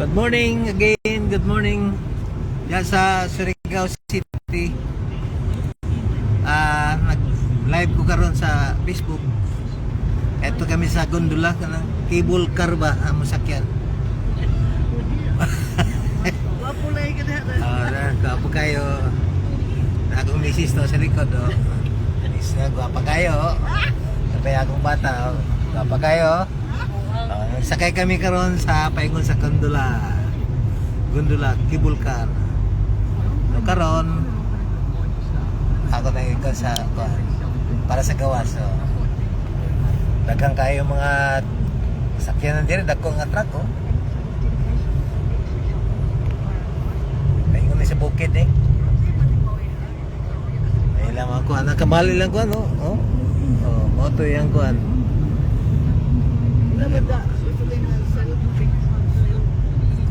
Good morning again, good morning. Yan sa Surigao City. Nag-live ko karon sa Facebook. Ito kami sa gondola, cable car ba ang masakyan. Wapo lagi ka na. Gwapo kayo. Akong misis to sa likod. Misis na, gwapa kayo. Sabay akong bata. Gwapa kayo. Sakay kami karon sa paingon sa gondola. Gondola, cable car. So karon ako na ikaw sa para sa gawas. So, daghang kayo mga sakyanan diri, dagko nga truck oh. Paingon ni sa bukid eh. Ay lang ako anak kamali lang ko ano. Oh, moto yang kuan.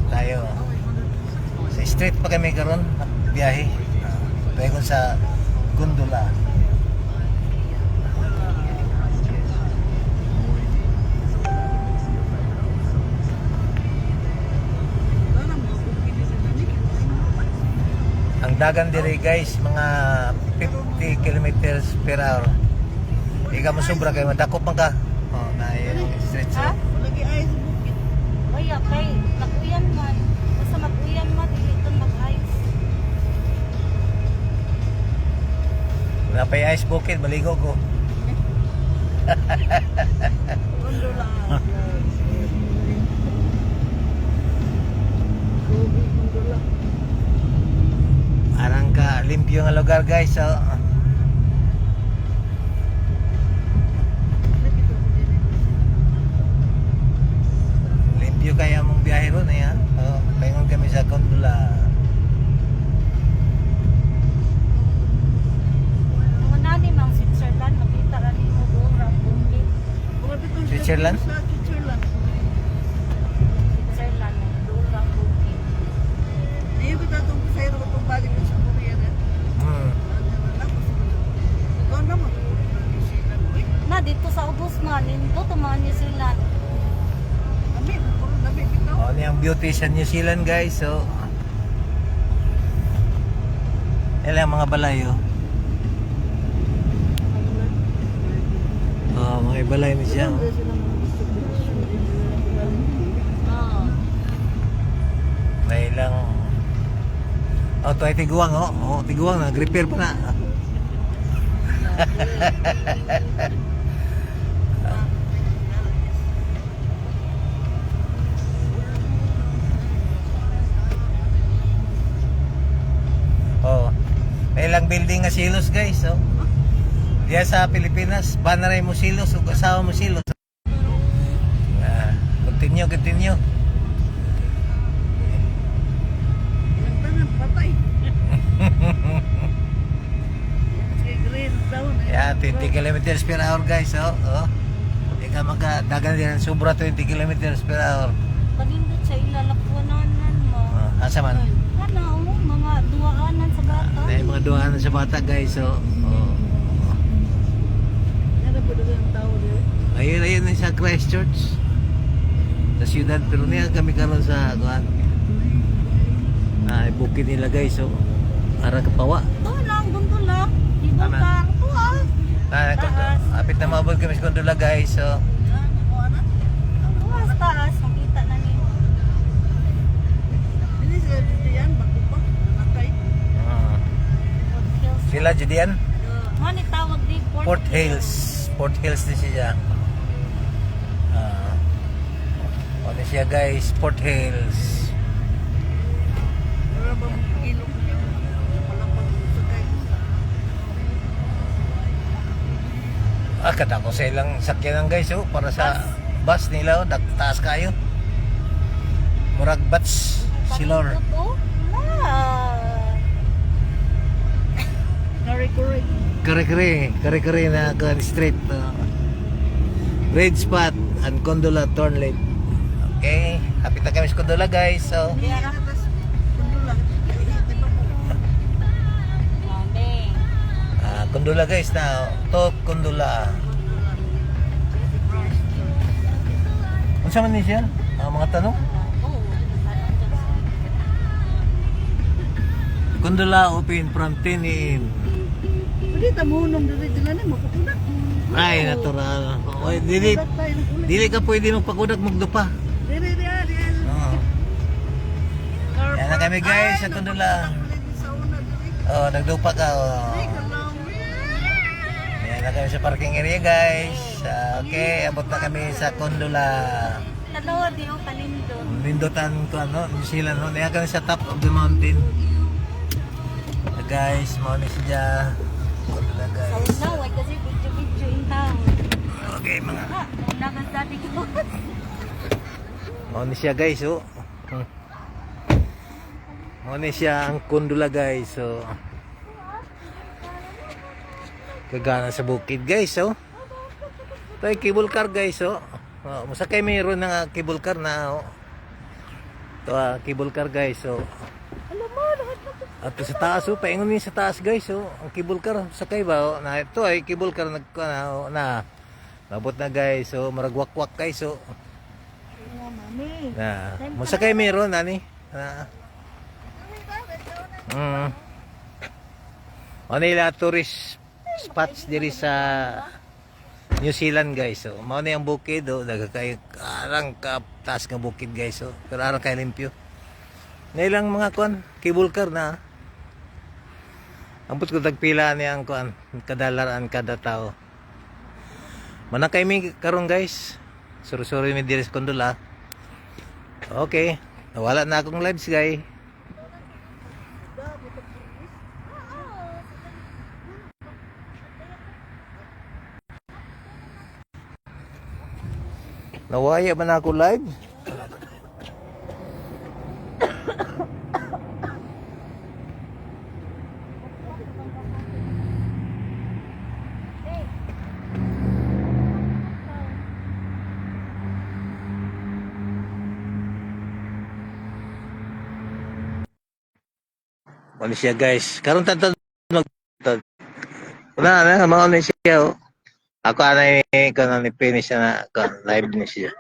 Tayo sa street pa kami karon biyahe paingon sa gondola. Ang dagan diri guys mga 50 kilometers per hour. Ika mo sobra kay madakop man ka. Na yung street so. Lagi ay sa bukid. Kaya kay nakuyan man. Basta makuyan man dito mag-ice. Wala pa yung ice bucket, maligo ko. Gondola. Gondola. Arang ka limpyo nga lugar guys. So, limpyo kaya mong biyahe ron eh ha. Paingon kami sa gondola. Mga nani mang Switzerland makita ra nimo doon ra bukid. Switzerland? Sa Switzerland. Switzerland doon ra bukid. Niyo kita tong pasayro ko tong balik sa Korea na. Doon naman. Na dito sa ubos man nindot ang mga New Zealand. Dami bitaw. Ano yung beauty sa New Zealand guys. So, yan mga balay oh. Mga balay ni siya. Oo. May lang ito ay tiguang tiguang na repair pa na. May ilang building nga silos guys diya sa Pilipinas banaray mo silos ug asawa mo silos. Continue Tangan patay. Green down. yeah, 20 kilometers per hour guys ika magdagan din sobra 20 kilometers per hour. Panindot sa ilalakwanan mo. Asa man Ano, mga duwaanan sa bata. may mga duhaan sa bata guys Nara po doon ang tao dito. ayun sa Christchurch sa siyudad pero niya kami karon sa bukid nila guys ara kapawa Doon lang, gondola. Dito Tama. ka. Taas. Apit na mabot kami sa gondola guys Tuwas taas, makita na nimo. Ini sa diyan bago pa nakay. sila judian Ano tawag di Port Hills din siya ano siya guys Port Hills. Para ba ilong niya. Wala pa sa kay. Kata ko sa ilang sakyanan guys para sa bus nila taas kayo murag bats silor kare-kare na street red spot and gondola turn left. Okay, hapit na kami sa gondola guys Gondola. gondola guys na top gondola. Unsa man ni siya? Mga tanong? Oo. Kundula open from 10 AM. Pwede tamunong dili na mapukunak. Ay, natural. Oy, dili ka pwede magpakudak magdupa. Dili. Oo. Yan na kami guys sa Kundula. Sa una dili. Oh, nagdupa ka. Oh. Yan na kami sa parking area guys. Okay, abot na kami sa Kundula. Tanawa di o kalindon. Nindotan ko ano, New Zealand no. Yan kami sa top of the mountain. Guys, mo ni siya. Kundula guys. Sa una, wag kasi video in town. Okay, mga Nagasadi ko. mo ni siya guys, oh. Mo ni siya ang Kundula guys, so. Kagana sa bukid guys, oh. Ito ay cable car guys, oh. Masakay mayroon ng cable car na, oh. Ito cable car guys, oh. At sa taas, oh, paingon din sa taas guys, oh. Ang cable car, sakay ba, oh. Na, ito ay cable car na nabot na guys, oh. Maragwakwak guys, oh. Mami. Na, masakay mayroon, ani. Ano nila tourist spots diri sa New Zealand guys, so mao na yung bukid, oh, dagkay arang ka taas nga bukid guys, so pero arang kay limpyo na ilang mga kuan cable car na ambot ko tagpila ni ang kuan kadalaran kada tao manakay mi karon guys, suri mi diri sa Kundula. Okay, nawala na akong lives guys. Nawaya ba na ako live? Ano siya guys? Karon tantan mag wala na, mao na siya, oh. Ako anay ko na ni finish na live ni siya.